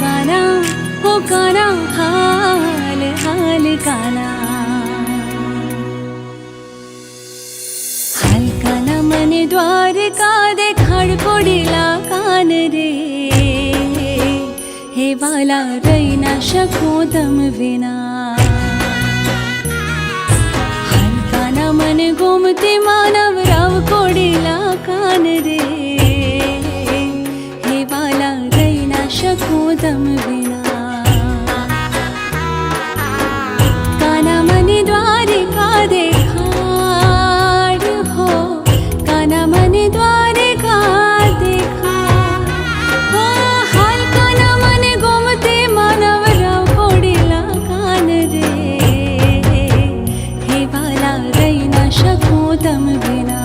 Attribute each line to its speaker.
Speaker 1: काना हो काना हाल हाल काना हाल काना मने द्वारका देखाड पडिला कान रे हे वाला रही ना शको तम विना हाल काना मने गोमती मानव राव कोडिला कान रे हे वाला रही ना शको तम विना काना मने द्वारिका देखाड हो काना मने द्वारिका देखाड हो हाल काना मने गोमती मानव राव कोडिला कान रे हे वाला रही ना शको तम विना